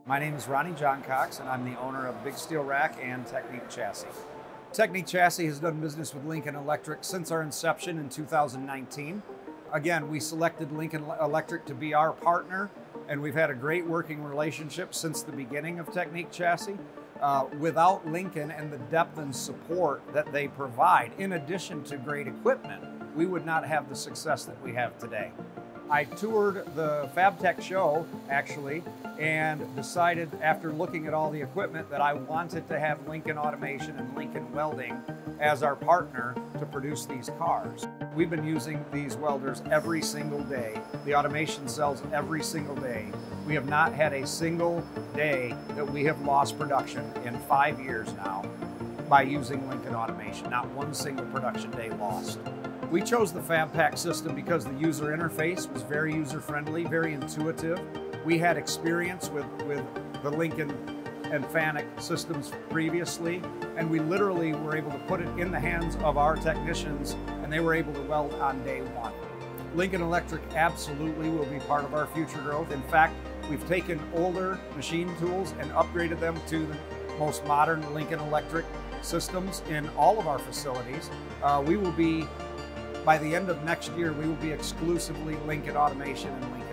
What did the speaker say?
My name is Ronnie John Cox, and I'm the owner of Big Steel Rack and Technique Chassis. Technique Chassis has done business with Lincoln Electric since our inception in 2019. Again, we selected Lincoln Electric to be our partner, and we've had a great working relationship since the beginning of Technique Chassis. Without Lincoln and the depth and support that they provide, in addition to great equipment, we would not have the success that we have today. I toured the FabTech show, actually, and decided after looking at all the equipment that I wanted to have Lincoln Automation and Lincoln Welding as our partner to produce these cars. We've been using these welders every single day. The automation cells every single day. We have not had a single day that we have lost production in 5 years now by using Lincoln Automation. Not one single production day lost. We chose the FabTech system because the user interface was very user-friendly, very intuitive. We had experience with the Lincoln and FANUC systems previously, and we literally were able to put it in the hands of our technicians, and they were able to weld on day one. Lincoln Electric absolutely will be part of our future growth. In fact, we've taken older machine tools and upgraded them to the most modern Lincoln Electric systems in all of our facilities. By the end of next year, we will be exclusively Lincoln Automation and Lincoln